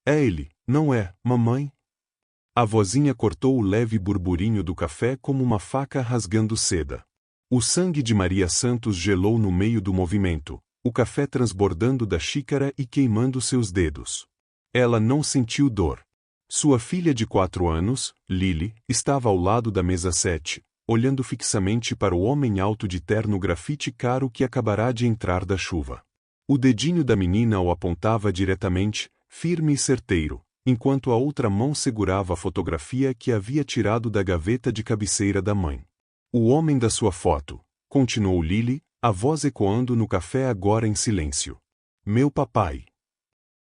É ele, não é, mamãe? A vozinha cortou o leve burburinho do café como uma faca rasgando seda. O sangue de Maria Santos gelou no meio do movimento, o café transbordando da xícara e queimando seus dedos. Ela não sentiu dor. Sua filha de 4 anos, Lily, estava ao lado da mesa 7, olhando fixamente para o homem alto de terno grafite caro que acabará de entrar da chuva. O dedinho da menina o apontava diretamente, firme e certeiro, enquanto a outra mão segurava a fotografia que havia tirado da gaveta de cabeceira da mãe. O homem da sua foto, continuou Lily, a voz ecoando no café agora em silêncio. Meu papai.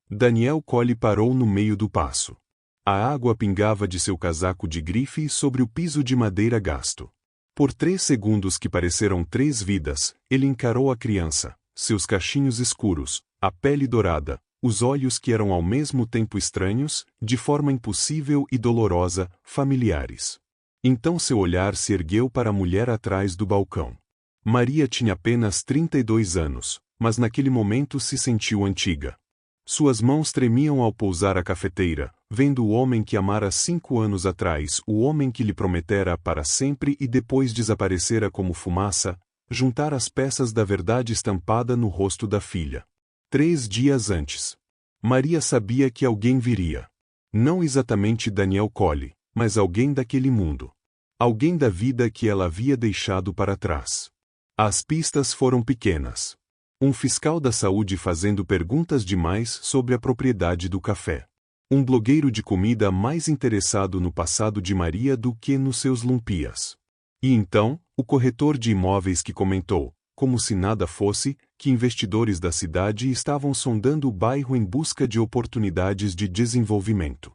Daniel Collie parou no meio do passo. A água pingava de seu casaco de grife sobre o piso de madeira gasto. Por 3 segundos que pareceram 3 vidas, ele encarou a criança, seus cachinhos escuros, a pele dourada, os olhos que eram ao mesmo tempo estranhos, de forma impossível e dolorosa, familiares. Então seu olhar se ergueu para a mulher atrás do balcão. Maria tinha apenas 32 anos, mas naquele momento se sentiu antiga. Suas mãos tremiam ao pousar a cafeteira, vendo o homem que amara 5 anos atrás, o homem que lhe prometera para sempre e depois desaparecera como fumaça, juntar as peças da verdade estampada no rosto da filha. 3 dias antes. Maria sabia que alguém viria. Não exatamente Daniel Collie, mas alguém daquele mundo. Alguém da vida que ela havia deixado para trás. As pistas foram pequenas. Um fiscal da saúde fazendo perguntas demais sobre a propriedade do café. Um blogueiro de comida mais interessado no passado de Maria do que nos seus lumpias. E então, o corretor de imóveis que comentou, como se nada fosse, que investidores da cidade estavam sondando o bairro em busca de oportunidades de desenvolvimento.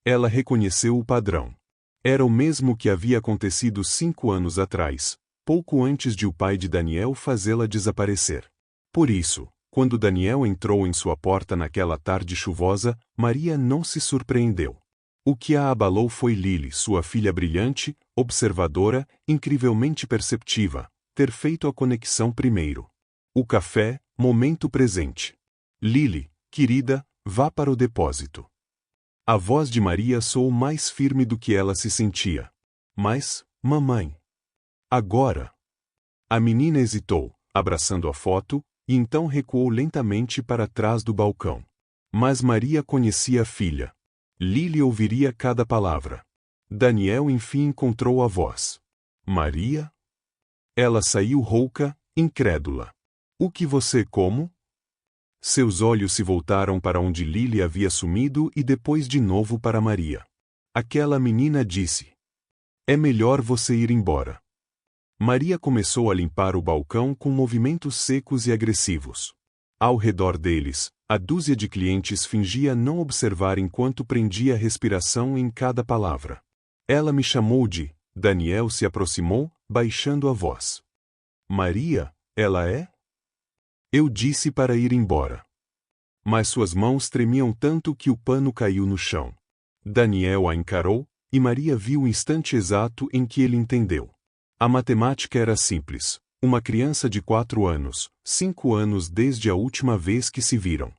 Ela reconheceu o padrão. Era o mesmo que havia acontecido 5 anos atrás, pouco antes de o pai de Daniel fazê-la desaparecer. Por isso, quando Daniel entrou em sua porta naquela tarde chuvosa, Maria não se surpreendeu. O que a abalou foi Lily, sua filha brilhante, observadora, incrivelmente perceptiva, ter feito a conexão primeiro. O café, momento presente. Lily, querida, vá para o depósito. A voz de Maria soou mais firme do que ela se sentia. Mas, mamãe. Agora. A menina hesitou, abraçando a foto, e então recuou lentamente para trás do balcão. Mas Maria conhecia a filha. Lily ouviria cada palavra. Daniel enfim encontrou a voz. Maria? Ela saiu rouca, incrédula. O que você como? Seus olhos se voltaram para onde Lily havia sumido e depois de novo para Maria. Aquela menina disse. É melhor você ir embora. Maria começou a limpar o balcão com movimentos secos e agressivos. Ao redor deles, a dúzia de clientes fingia não observar enquanto prendia a respiração em cada palavra. Ela me chamou de... Daniel se aproximou, baixando a voz. Maria, ela é? Eu disse para ir embora. Mas suas mãos tremiam tanto que o pano caiu no chão. Daniel a encarou, e Maria viu o instante exato em que ele entendeu. A matemática era simples. Uma criança de 4 anos, 5 anos desde a última vez que se viram.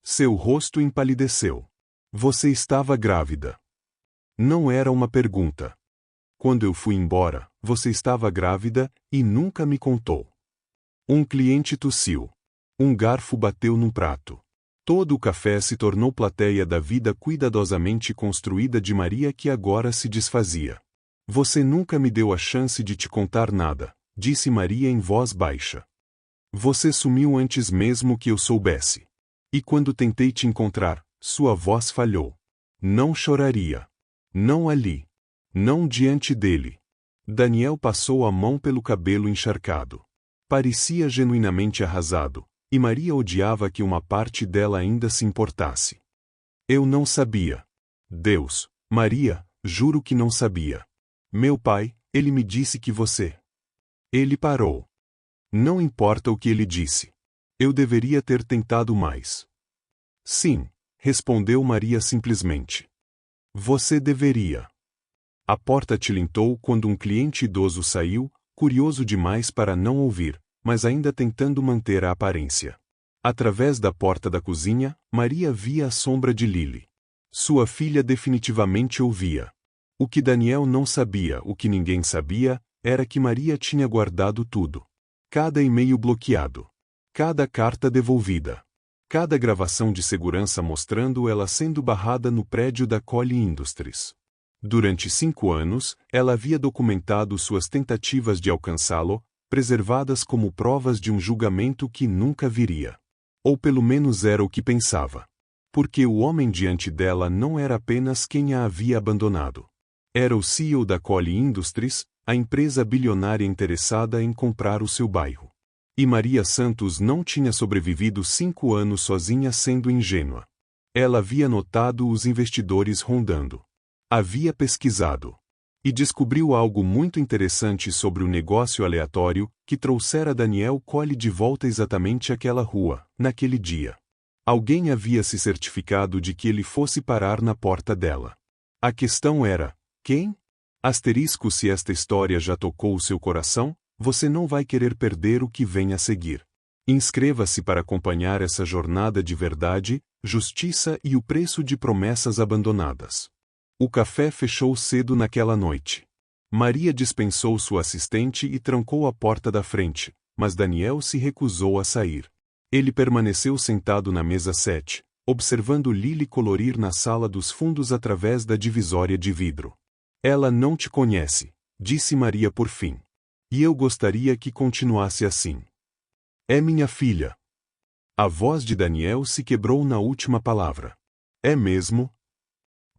Seu rosto empalideceu. Você estava grávida. Não era uma pergunta. Quando eu fui embora, você estava grávida e nunca me contou. Um cliente tossiu. Um garfo bateu num prato. Todo o café se tornou plateia da vida cuidadosamente construída de Maria que agora se desfazia. Você nunca me deu a chance de te contar nada, disse Maria em voz baixa. Você sumiu antes mesmo que eu soubesse. E quando tentei te encontrar, sua voz falhou. Não choraria. Não ali. Não diante dele. Daniel passou a mão pelo cabelo encharcado. Parecia genuinamente arrasado, e Maria odiava que uma parte dela ainda se importasse. Eu não sabia. Deus, Maria, juro que não sabia. Meu pai, ele me disse que você... Ele parou. Não importa o que ele disse. Eu deveria ter tentado mais. Sim, respondeu Maria simplesmente. Você deveria. A porta tilintou quando um cliente idoso saiu, curioso demais para não ouvir, mas ainda tentando manter a aparência. Através da porta da cozinha, Maria via a sombra de Lily. Sua filha definitivamente ouvia. O que Daniel não sabia, o que ninguém sabia, era que Maria tinha guardado tudo. Cada e-mail bloqueado. Cada carta devolvida. Cada gravação de segurança mostrando ela sendo barrada no prédio da Collie Industries. Durante 5 anos, ela havia documentado suas tentativas de alcançá-lo, preservadas como provas de um julgamento que nunca viria. Ou pelo menos era o que pensava. Porque o homem diante dela não era apenas quem a havia abandonado. Era o CEO da Collie Industries, a empresa bilionária interessada em comprar o seu bairro. E Maria Santos não tinha sobrevivido 5 anos sozinha sendo ingênua. Ela havia notado os investidores rondando. Havia pesquisado. E descobriu algo muito interessante sobre o negócio aleatório que trouxera Daniel Collie de volta exatamente àquela rua, naquele dia. Alguém havia se certificado de que ele fosse parar na porta dela. A questão era: quem? Asterisco. Se esta história já tocou o seu coração, você não vai querer perder o que vem a seguir. Inscreva-se para acompanhar essa jornada de verdade, justiça e o preço de promessas abandonadas. O café fechou cedo naquela noite. Maria dispensou sua assistente e trancou a porta da frente, mas Daniel se recusou a sair. Ele permaneceu sentado na mesa 7, observando Lily colorir na sala dos fundos através da divisória de vidro. Ela não te conhece, disse Maria por fim. E eu gostaria que continuasse assim. É minha filha. A voz de Daniel se quebrou na última palavra. É mesmo?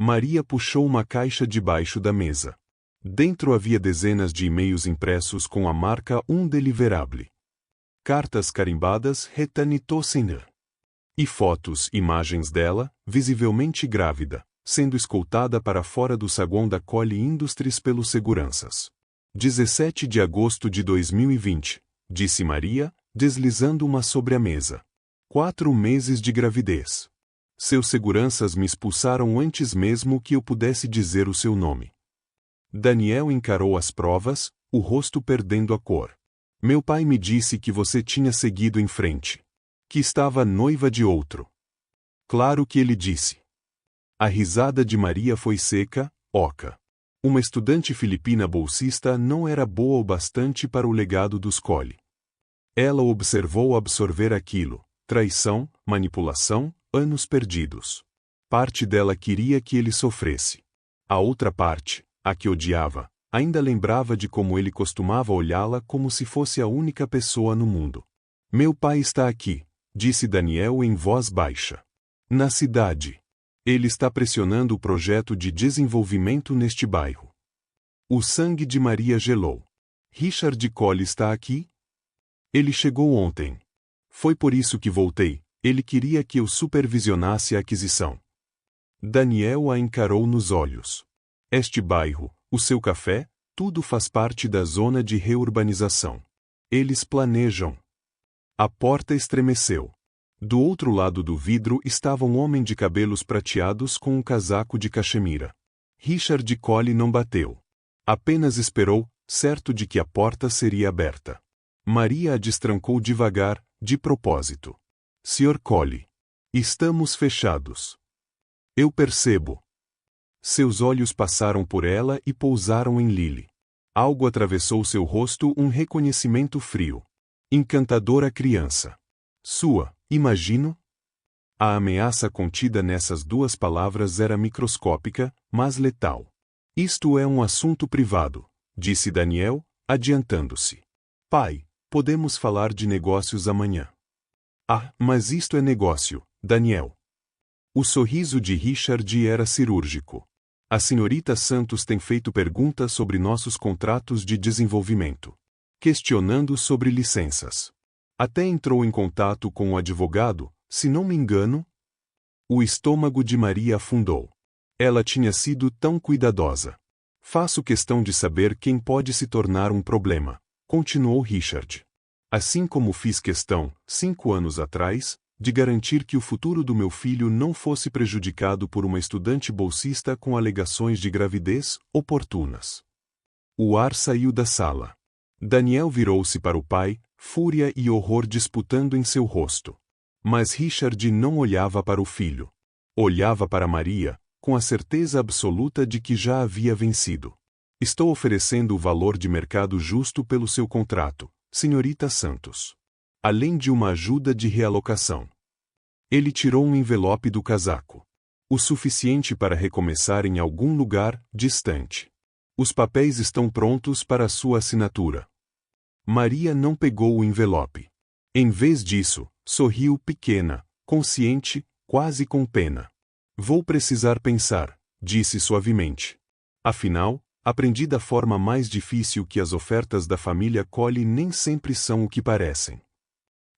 Maria puxou uma caixa debaixo da mesa. Dentro havia dezenas de e-mails impressos com a marca Undeliverable. Cartas carimbadas Return to Sender. E fotos, imagens dela, visivelmente grávida, sendo escoltada para fora do saguão da Collie Industries pelos seguranças. 17 de agosto de 2020, disse Maria, deslizando uma sobre a mesa. 4 meses de gravidez. Seus seguranças me expulsaram antes mesmo que eu pudesse dizer o seu nome. Daniel encarou as provas, o rosto perdendo a cor. Meu pai me disse que você tinha seguido em frente. Que estava noiva de outro. Claro que ele disse. A risada de Maria foi seca, oca. Uma estudante filipina bolsista não era boa o bastante para o legado dos Collie. Ela observou absorver aquilo: traição, manipulação, anos perdidos. Parte dela queria que ele sofresse. A outra parte, a que odiava, ainda lembrava de como ele costumava olhá-la como se fosse a única pessoa no mundo. Meu pai está aqui, disse Daniel em voz baixa. Na cidade. Ele está pressionando o projeto de desenvolvimento neste bairro. O sangue de Maria gelou. Richard Collie está aqui? Ele chegou ontem. Foi por isso que voltei. Ele queria que eu supervisionasse a aquisição. Daniel a encarou nos olhos. Este bairro, o seu café, tudo faz parte da zona de reurbanização. Eles planejam. A porta estremeceu. Do outro lado do vidro estava um homem de cabelos prateados com um casaco de cachemira. Richard Collie não bateu. Apenas esperou, certo de que a porta seria aberta. Maria a destrancou devagar, de propósito. Sr. Collie. Estamos fechados. Eu percebo. Seus olhos passaram por ela e pousaram em Lily. Algo atravessou seu rosto, um reconhecimento frio. Encantadora criança. Sua, imagino? A ameaça contida nessas 2 palavras era microscópica, mas letal. Isto é um assunto privado, disse Daniel, adiantando-se. Pai, podemos falar de negócios amanhã. Ah, mas isto é negócio, Daniel. O sorriso de Richard era cirúrgico. A senhorita Santos tem feito perguntas sobre nossos contratos de desenvolvimento. Questionando sobre licenças. Até entrou em contato com o advogado, se não me engano. O estômago de Maria afundou. Ela tinha sido tão cuidadosa. Faço questão de saber quem pode se tornar um problema, continuou Richard. Assim como fiz questão, 5 anos atrás, de garantir que o futuro do meu filho não fosse prejudicado por uma estudante bolsista com alegações de gravidez oportunas. O ar saiu da sala. Daniel virou-se para o pai, fúria e horror disputando em seu rosto. Mas Richard não olhava para o filho. Olhava para Maria, com a certeza absoluta de que já havia vencido. Estou oferecendo o valor de mercado justo pelo seu contrato, senhorita Santos. Além de uma ajuda de realocação. Ele tirou um envelope do casaco. O suficiente para recomeçar em algum lugar distante. Os papéis estão prontos para sua assinatura. Maria não pegou o envelope. Em vez disso, sorriu pequena, consciente, quase com pena. Vou precisar pensar, disse suavemente. Afinal, aprendi da forma mais difícil que as ofertas da família Collie nem sempre são o que parecem.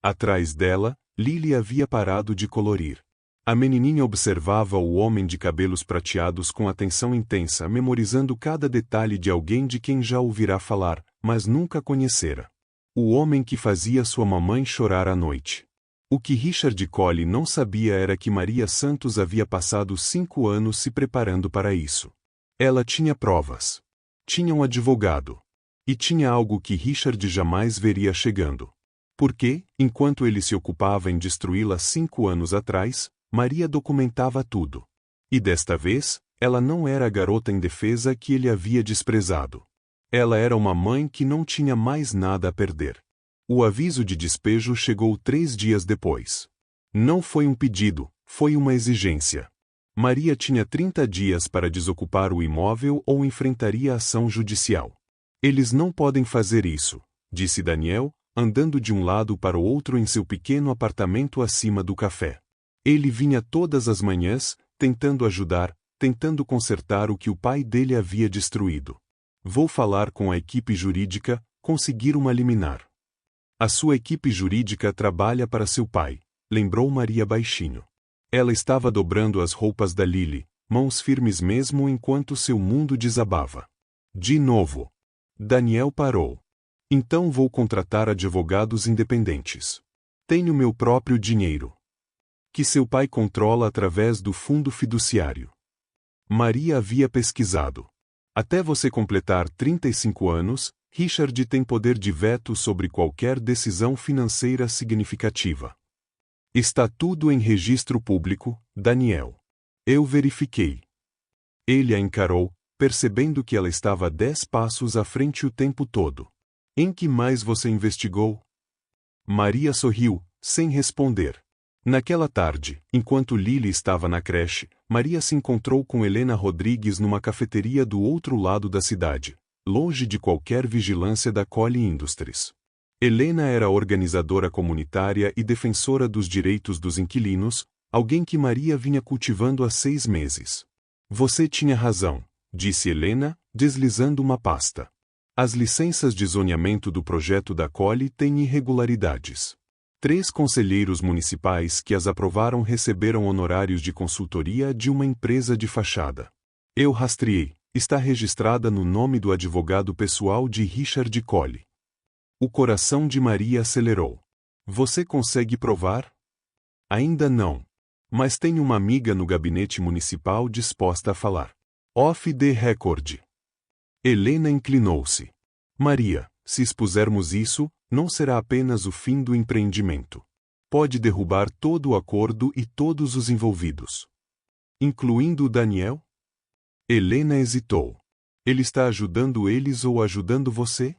Atrás dela, Lily havia parado de colorir. A menininha observava o homem de cabelos prateados com atenção intensa, memorizando cada detalhe de alguém de quem já ouvirá falar, mas nunca conhecera. O homem que fazia sua mamãe chorar à noite. O que Richard Collie não sabia era que Maria Santos havia passado 5 anos se preparando para isso. Ela tinha provas. Tinha um advogado. E tinha algo que Richard jamais veria chegando. Porque, enquanto ele se ocupava em destruí-la 5 anos atrás, Maria documentava tudo. E desta vez, ela não era a garota indefesa que ele havia desprezado. Ela era uma mãe que não tinha mais nada a perder. O aviso de despejo chegou 3 dias depois. Não foi um pedido, foi uma exigência. Maria tinha 30 dias para desocupar o imóvel ou enfrentaria ação judicial. Eles não podem fazer isso, disse Daniel, andando de um lado para o outro em seu pequeno apartamento acima do café. Ele vinha todas as manhãs, tentando ajudar, tentando consertar o que o pai dele havia destruído. Vou falar com a equipe jurídica, conseguir uma liminar. A sua equipe jurídica trabalha para seu pai, lembrou Maria baixinho. Ela estava dobrando as roupas da Lily, mãos firmes mesmo enquanto seu mundo desabava. De novo. Daniel parou. Então vou contratar advogados independentes. Tenho meu próprio dinheiro. Que seu pai controla através do fundo fiduciário. Maria havia pesquisado. Até você completar 35 anos, Richard tem poder de veto sobre qualquer decisão financeira significativa. Está tudo em registro público, Daniel. Eu verifiquei. Ele a encarou, percebendo que ela estava 10 passos à frente o tempo todo. Em que mais você investigou? Maria sorriu, sem responder. Naquela tarde, enquanto Lily estava na creche, Maria se encontrou com Helena Rodrigues numa cafeteria do outro lado da cidade, longe de qualquer vigilância da Collie Industries. Helena era organizadora comunitária e defensora dos direitos dos inquilinos, alguém que Maria vinha cultivando há 6 meses. Você tinha razão, disse Helena, deslizando uma pasta. As licenças de zoneamento do projeto da Collie têm irregularidades. 3 conselheiros municipais que as aprovaram receberam honorários de consultoria de uma empresa de fachada. Eu rastreei, está registrada no nome do advogado pessoal de Richard Collie. O coração de Maria acelerou. Você consegue provar? Ainda não. Mas tenho uma amiga no gabinete municipal disposta a falar. Off the record. Helena inclinou-se. Maria, se expusermos isso, não será apenas o fim do empreendimento. Pode derrubar todo o acordo e todos os envolvidos. Incluindo o Daniel? Helena hesitou. Ele está ajudando eles ou ajudando você?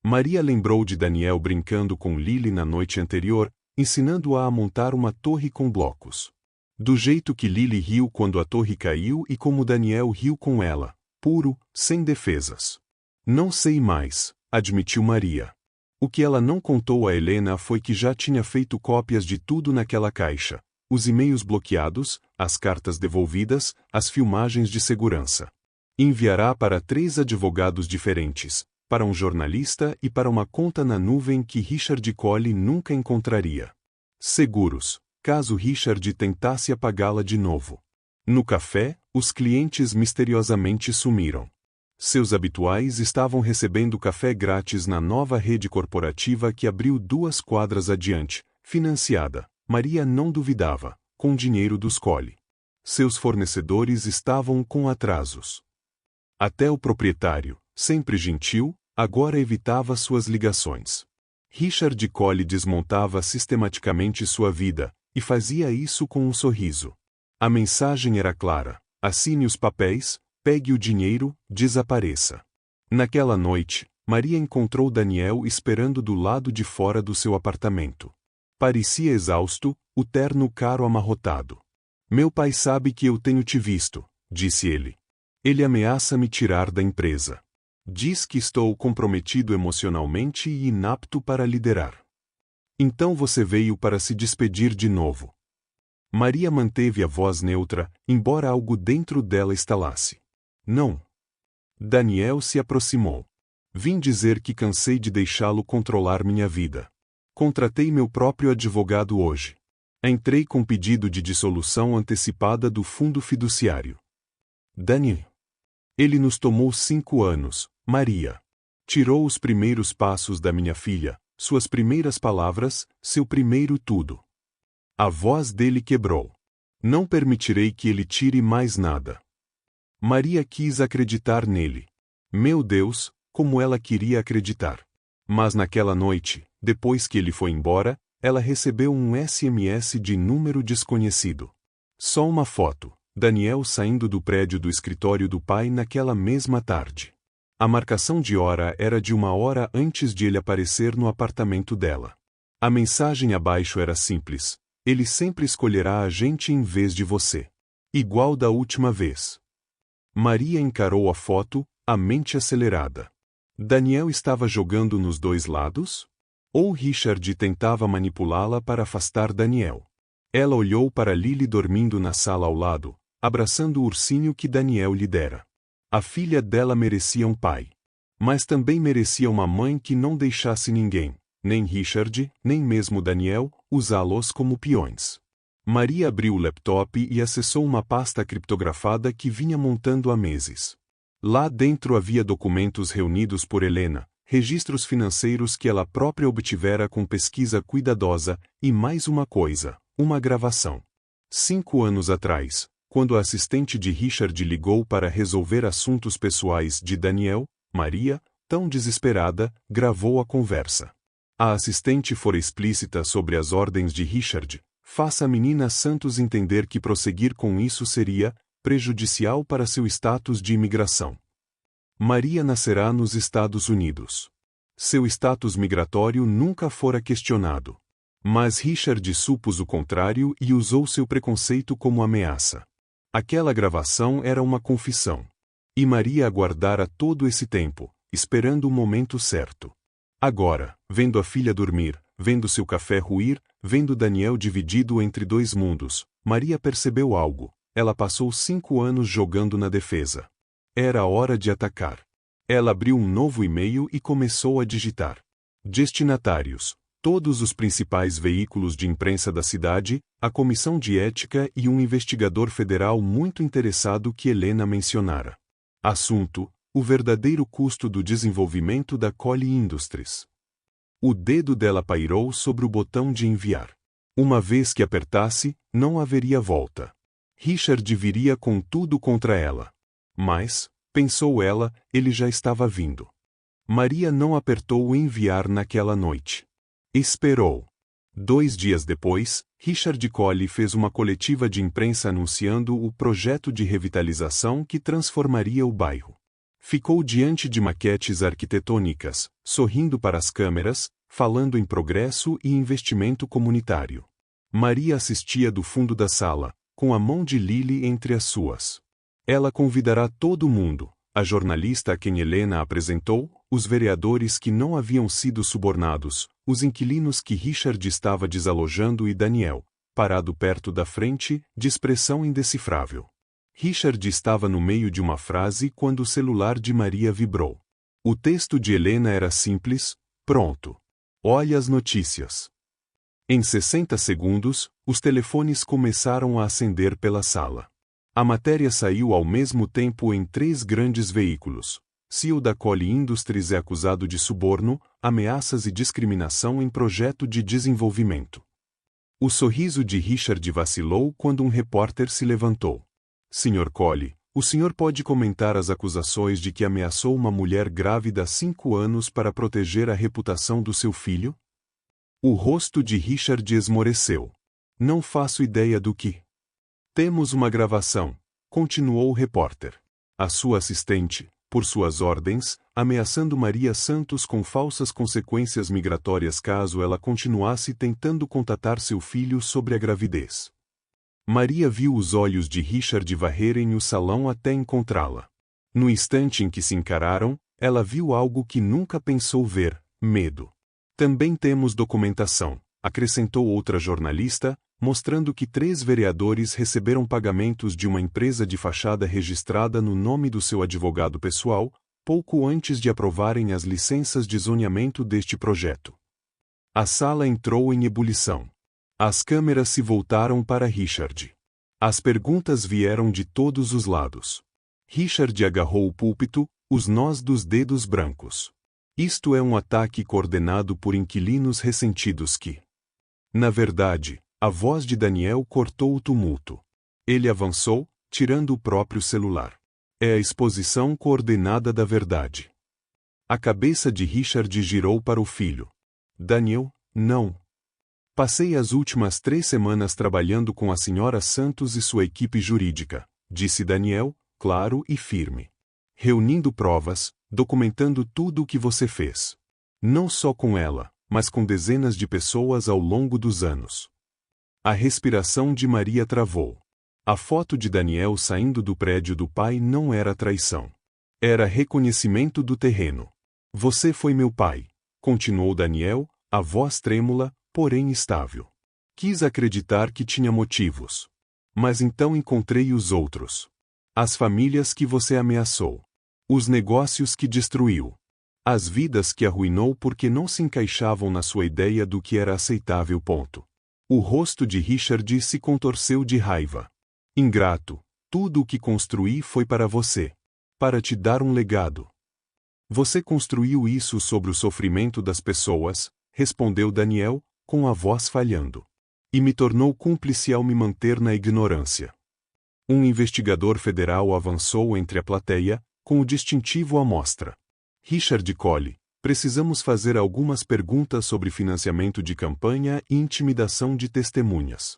Maria lembrou de Daniel brincando com Lily na noite anterior, ensinando-a a montar uma torre com blocos. Do jeito que Lily riu quando a torre caiu e como Daniel riu com ela, puro, sem defesas. Não sei mais, admitiu Maria. O que ela não contou a Helena foi que já tinha feito cópias de tudo naquela caixa, os e-mails bloqueados, as cartas devolvidas, as filmagens de segurança. Enviará para 3 advogados diferentes, para um jornalista e para uma conta na nuvem que Richard Collie nunca encontraria. Seguros, caso Richard tentasse apagá-la de novo. No café, os clientes misteriosamente sumiram. Seus habituais estavam recebendo café grátis na nova rede corporativa que abriu 2 quadras adiante, financiada, Maria não duvidava, com dinheiro dos Collie. Seus fornecedores estavam com atrasos. Até o proprietário, sempre gentil, agora evitava suas ligações. Richard Collie desmontava sistematicamente sua vida, e fazia isso com um sorriso. A mensagem era clara: assine os papéis, pegue o dinheiro, desapareça. Naquela noite, Maria encontrou Daniel esperando do lado de fora do seu apartamento. Parecia exausto, o terno caro amarrotado. Meu pai sabe que eu tenho te visto, disse ele. Ele ameaça me tirar da empresa. Diz que estou comprometido emocionalmente e inapto para liderar. Então você veio para se despedir de novo. Maria manteve a voz neutra, embora algo dentro dela estalasse. Não. Daniel se aproximou. Vim dizer que cansei de deixá-lo controlar minha vida. Contratei meu próprio advogado hoje. Entrei com pedido de dissolução antecipada do fundo fiduciário. Daniel. Ele nos tomou 5 anos, Maria. Tirou os primeiros passos da minha filha, suas primeiras palavras, seu primeiro tudo. A voz dele quebrou. Não permitirei que ele tire mais nada. Maria quis acreditar nele. Meu Deus, como ela queria acreditar. Mas naquela noite, depois que ele foi embora, ela recebeu um SMS de número desconhecido. Só uma foto: Daniel saindo do prédio do escritório do pai naquela mesma tarde. A marcação de hora era de 1 hora antes de ele aparecer no apartamento dela. A mensagem abaixo era simples: ele sempre escolherá a gente em vez de você. Igual da última vez. Maria encarou a foto, a mente acelerada. Daniel estava jogando nos dois lados? Ou Richard tentava manipulá-la para afastar Daniel? Ela olhou para Lily dormindo na sala ao lado, abraçando o ursinho que Daniel lhe dera. A filha dela merecia um pai. Mas também merecia uma mãe que não deixasse ninguém, nem Richard, nem mesmo Daniel, usá-los como peões. Maria abriu o laptop e acessou uma pasta criptografada que vinha montando há meses. Lá dentro havia documentos reunidos por Helena, registros financeiros que ela própria obtivera com pesquisa cuidadosa, e mais uma coisa, uma gravação. 5 anos atrás, quando a assistente de Richard ligou para resolver assuntos pessoais de Daniel, Maria, tão desesperada, gravou a conversa. A assistente fora explícita sobre as ordens de Richard: faça a menina Santos entender que prosseguir com isso seria prejudicial para seu status de imigração. Maria nascerá nos Estados Unidos. Seu status migratório nunca fora questionado. Mas Richard supôs o contrário e usou seu preconceito como ameaça. Aquela gravação era uma confissão. E Maria aguardara todo esse tempo, esperando o momento certo. Agora, vendo a filha dormir, vendo seu café ruir, vendo Daniel dividido entre 2 mundos, Maria percebeu algo. Ela passou 5 anos jogando na defesa. Era hora de atacar. Ela abriu um novo e-mail e começou a digitar. Destinatários: todos os principais veículos de imprensa da cidade, a comissão de ética e um investigador federal muito interessado que Helena mencionara. Assunto: o verdadeiro custo do desenvolvimento da Collie Industries. O dedo dela pairou sobre o botão de enviar. Uma vez que apertasse, não haveria volta. Richard viria com tudo contra ela. Mas, pensou ela, ele já estava vindo. Maria não apertou o enviar naquela noite. Esperou. 2 dias depois, Richard Collie fez uma coletiva de imprensa anunciando o projeto de revitalização que transformaria o bairro. Ficou diante de maquetes arquitetônicas, sorrindo para as câmeras, falando em progresso e investimento comunitário. Maria assistia do fundo da sala, com a mão de Lily entre as suas. Ela convidará todo mundo: a jornalista a quem Helena apresentou, os vereadores que não haviam sido subornados, os inquilinos que Richard estava desalojando e Daniel, parado perto da frente, de expressão indecifrável. Richard estava no meio de uma frase quando o celular de Maria vibrou. O texto de Helena era simples: pronto. Olhe as notícias. Em 60 segundos, os telefones começaram a acender pela sala. A matéria saiu ao mesmo tempo em 3 grandes veículos. CEO da Collie Industries é acusado de suborno, ameaças e discriminação em projeto de desenvolvimento. O sorriso de Richard vacilou quando um repórter se levantou. Sr. Collie, o senhor pode comentar as acusações de que ameaçou uma mulher grávida há 5 anos para proteger a reputação do seu filho? O rosto de Richard esmoreceu. Não faço ideia do que. Temos uma gravação, continuou o repórter. A sua assistente, por suas ordens, ameaçando Maria Santos com falsas consequências migratórias caso ela continuasse tentando contatar seu filho sobre a gravidez. Maria viu os olhos de Richard varrerem o salão até encontrá-la. No instante em que se encararam, ela viu algo que nunca pensou ver: medo. Também temos documentação, acrescentou outra jornalista, mostrando que 3 vereadores receberam pagamentos de uma empresa de fachada registrada no nome do seu advogado pessoal, pouco antes de aprovarem as licenças de zoneamento deste projeto. A sala entrou em ebulição. As câmeras se voltaram para Richard. As perguntas vieram de todos os lados. Richard agarrou o púlpito, os nós dos dedos brancos. Isto é um ataque coordenado por inquilinos ressentidos que... Na verdade, a voz de Daniel cortou o tumulto. Ele avançou, tirando o próprio celular. É a exposição coordenada da verdade. A cabeça de Richard girou para o filho. Daniel, não. Passei as últimas 3 semanas trabalhando com a senhora Santos e sua equipe jurídica, disse Daniel, claro e firme. Reunindo provas, documentando tudo o que você fez. Não só com ela, mas com dezenas de pessoas ao longo dos anos. A respiração de Maria travou. A foto de Daniel saindo do prédio do pai não era traição. Era reconhecimento do terreno. Você foi meu pai, continuou Daniel, a voz trêmula, porém estável. Quis acreditar que tinha motivos. Mas então encontrei os outros. As famílias que você ameaçou. Os negócios que destruiu. As vidas que arruinou porque não se encaixavam na sua ideia do que era aceitável. O rosto de Richard se contorceu de raiva. Ingrato, tudo o que construí foi para você. Para te dar um legado. Você construiu isso sobre o sofrimento das pessoas, respondeu Daniel, com a voz falhando. E me tornou cúmplice ao me manter na ignorância. Um investigador federal avançou entre a plateia, com o distintivo à mostra. Richard Cole, precisamos fazer algumas perguntas sobre financiamento de campanha e intimidação de testemunhas.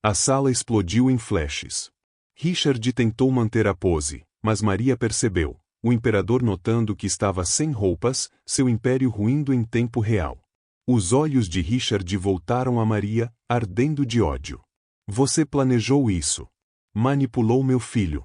A sala explodiu em flashes. Richard tentou manter a pose, mas Maria percebeu, o imperador notando que estava sem roupas, seu império ruindo em tempo real. Os olhos de Richard voltaram a Maria, ardendo de ódio. Você planejou isso. Manipulou meu filho.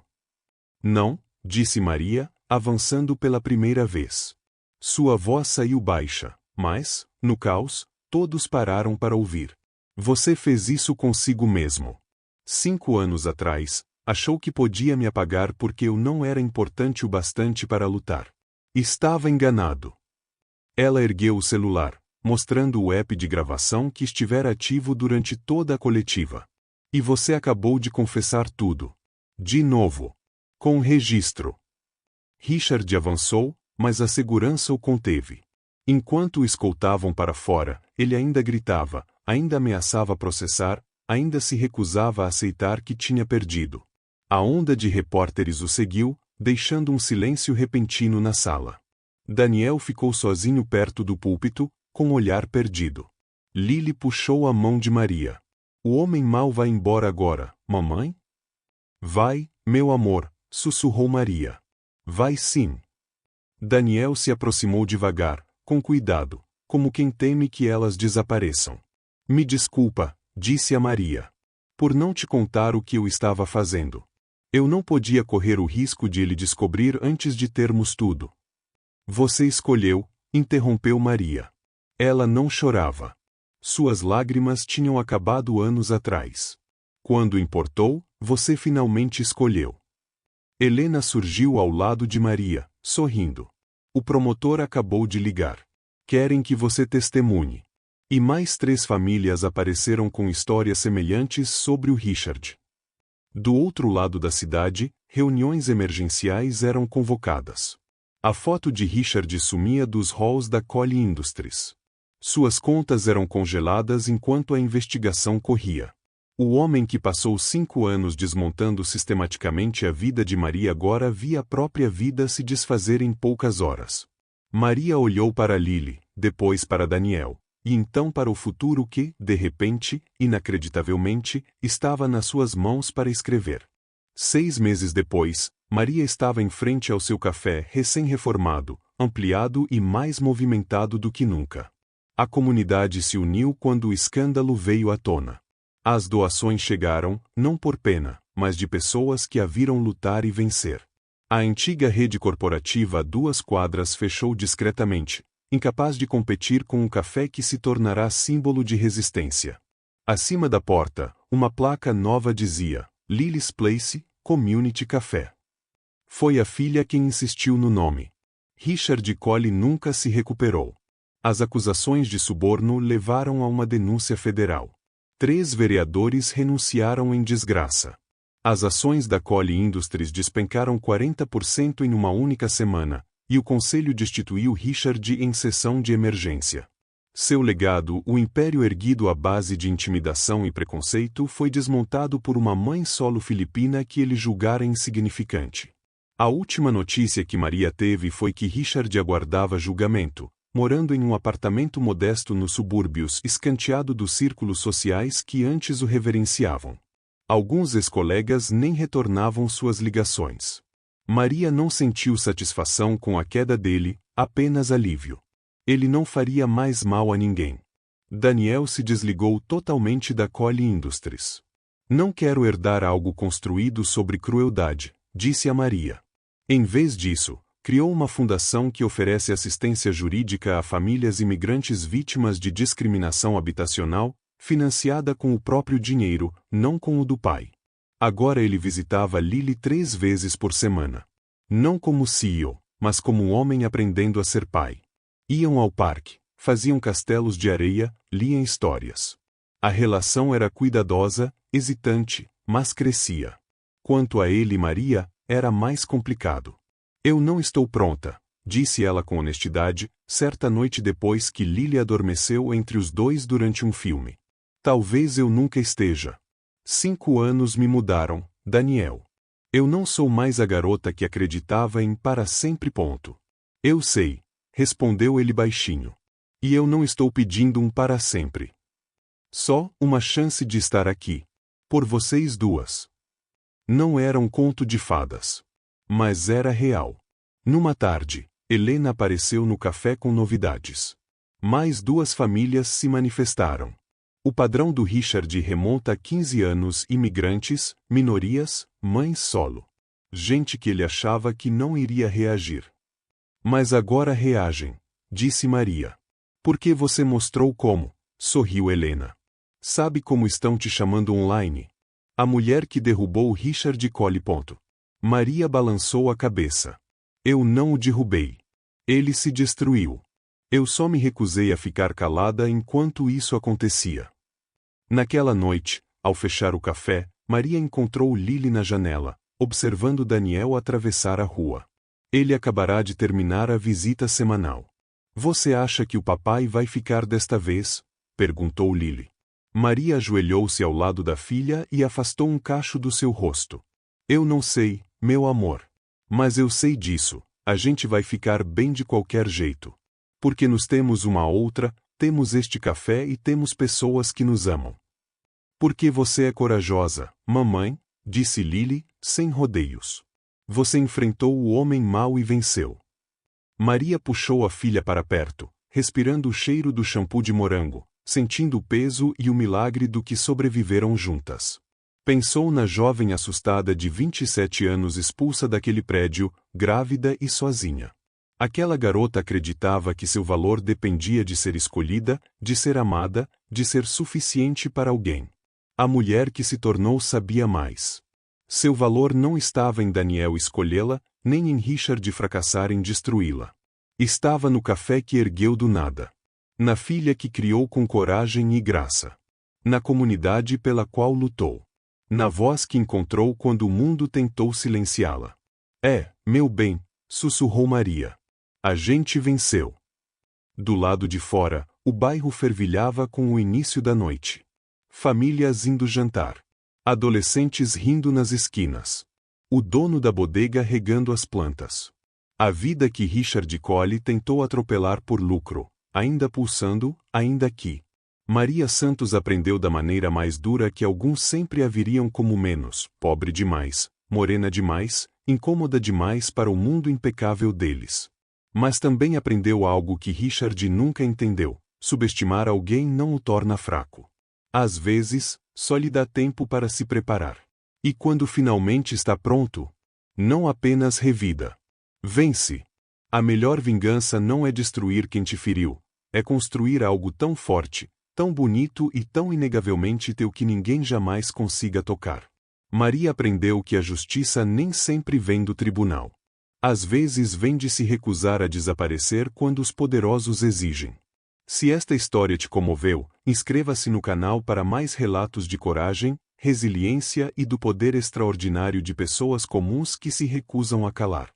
Não, disse Maria, avançando pela primeira vez. Sua voz saiu baixa, mas, no caos, todos pararam para ouvir. Você fez isso consigo mesmo. 5 anos atrás, achou que podia me apagar porque eu não era importante o bastante para lutar. Estava enganado. Ela ergueu o celular, mostrando o app de gravação que estivera ativo durante toda a coletiva. E você acabou de confessar tudo. De novo. Com registro. Richard avançou, mas a segurança o conteve. Enquanto o escoltavam para fora, ele ainda gritava, ainda ameaçava processar, ainda se recusava a aceitar que tinha perdido. A onda de repórteres o seguiu, deixando um silêncio repentino na sala. Daniel ficou sozinho perto do púlpito, com o olhar perdido. Lily puxou a mão de Maria. O homem mau vai embora agora, mamãe? Vai, meu amor, sussurrou Maria. Vai sim. Daniel se aproximou devagar, com cuidado, como quem teme que elas desapareçam. Me desculpa, disse a Maria. Por não te contar o que eu estava fazendo. Eu não podia correr o risco de ele descobrir antes de termos tudo. Você escolheu, interrompeu Maria. Ela não chorava. Suas lágrimas tinham acabado anos atrás. Quando importou, você finalmente escolheu. Helena surgiu ao lado de Maria, sorrindo. O promotor acabou de ligar. Querem que você testemunhe. E mais 3 famílias apareceram com histórias semelhantes sobre o Richard. Do outro lado da cidade, reuniões emergenciais eram convocadas. A foto de Richard sumia dos halls da Cole Industries. Suas contas eram congeladas enquanto a investigação corria. O homem que passou 5 anos desmontando sistematicamente a vida de Maria agora via a própria vida se desfazer em poucas horas. Maria olhou para Lily, depois para Daniel, e então para o futuro que, de repente, inacreditavelmente, estava nas suas mãos para escrever. 6 meses depois, Maria estava em frente ao seu café recém-reformado, ampliado e mais movimentado do que nunca. A comunidade se uniu quando o escândalo veio à tona. As doações chegaram, não por pena, mas de pessoas que a viram lutar e vencer. A antiga rede corporativa a 2 quadras fechou discretamente, incapaz de competir com um café que se tornará símbolo de resistência. Acima da porta, uma placa nova dizia: Lily's Place, Community Café. Foi a filha quem insistiu no nome. Richard Cole nunca se recuperou. As acusações de suborno levaram a uma denúncia federal. 3 vereadores renunciaram em desgraça. As ações da Cole Industries despencaram 40% em uma única semana, e o conselho destituiu Richard em sessão de emergência. Seu legado, o império erguido à base de intimidação e preconceito, foi desmontado por uma mãe solo filipina que ele julgara insignificante. A última notícia que Maria teve foi que Richard aguardava julgamento, morando em um apartamento modesto nos subúrbios, escanteado dos círculos sociais que antes o reverenciavam. Alguns ex-colegas nem retornavam suas ligações. Maria não sentiu satisfação com a queda dele, apenas alívio. Ele não faria mais mal a ninguém. Daniel se desligou totalmente da Cole Industries. Não quero herdar algo construído sobre crueldade, disse a Maria. Em vez disso, criou uma fundação que oferece assistência jurídica a famílias imigrantes vítimas de discriminação habitacional, financiada com o próprio dinheiro, não com o do pai. Agora ele visitava Lily 3 vezes por semana. Não como CEO, mas como um homem aprendendo a ser pai. Iam ao parque, faziam castelos de areia, liam histórias. A relação era cuidadosa, hesitante, mas crescia. Quanto a ele e Maria, era mais complicado. Eu não estou pronta, disse ela com honestidade, certa noite depois que Lily adormeceu entre os dois durante um filme. Talvez eu nunca esteja. 5 anos me mudaram, Daniel. Eu não sou mais a garota que acreditava em para sempre. Eu sei, respondeu ele baixinho. E eu não estou pedindo um para sempre. Só uma chance de estar aqui. Por vocês duas. Não era um conto de fadas. Mas era real. Numa tarde, Helena apareceu no café com novidades. Mais 2 famílias se manifestaram. O padrão do Richard remonta a 15 anos: imigrantes, minorias, mães solo. Gente que ele achava que não iria reagir. Mas agora reagem, disse Maria. Porque você mostrou como, sorriu Helena. Sabe como estão te chamando online? A mulher que derrubou Richard Cole. Maria balançou a cabeça. Eu não o derrubei. Ele se destruiu. Eu só me recusei a ficar calada enquanto isso acontecia. Naquela noite, ao fechar o café, Maria encontrou Lily na janela, observando Daniel atravessar a rua. Ele acabará de terminar a visita semanal. Você acha que o papai vai ficar desta vez? Perguntou Lily. Maria ajoelhou-se ao lado da filha e afastou um cacho do seu rosto. Eu não sei, meu amor. Mas eu sei disso, a gente vai ficar bem de qualquer jeito. Porque nos temos uma outra, temos este café e temos pessoas que nos amam. Porque você é corajosa, mamãe, disse Lily, sem rodeios. Você enfrentou o homem mau e venceu. Maria puxou a filha para perto, respirando o cheiro do shampoo de morango, sentindo o peso e o milagre do que sobreviveram juntas. Pensou na jovem assustada de 27 anos expulsa daquele prédio, grávida e sozinha. Aquela garota acreditava que seu valor dependia de ser escolhida, de ser amada, de ser suficiente para alguém. A mulher que se tornou sabia mais. Seu valor não estava em Daniel escolhê-la, nem em Richard fracassar em destruí-la. Estava no café que ergueu do nada. Na filha que criou com coragem e graça. Na comunidade pela qual lutou. Na voz que encontrou quando o mundo tentou silenciá-la. Meu bem, sussurrou Maria. A gente venceu. Do lado de fora, o bairro fervilhava com o início da noite. Famílias indo jantar. Adolescentes rindo nas esquinas. O dono da bodega regando as plantas. A vida que Richard Cole tentou atropelar por lucro, ainda pulsando, ainda aqui. Maria Santos aprendeu da maneira mais dura que alguns sempre a viriam como menos, pobre demais, morena demais, incômoda demais para o mundo impecável deles. Mas também aprendeu algo que Richard nunca entendeu: subestimar alguém não o torna fraco. Às vezes, só lhe dá tempo para se preparar. E quando finalmente está pronto, não apenas revida. Vence. A melhor vingança não é destruir quem te feriu, é construir algo tão forte, tão bonito e tão inegavelmente teu que ninguém jamais consiga tocar. Maria aprendeu que a justiça nem sempre vem do tribunal. Às vezes vem de se recusar a desaparecer quando os poderosos exigem. Se esta história te comoveu, inscreva-se no canal para mais relatos de coragem, resiliência e do poder extraordinário de pessoas comuns que se recusam a calar.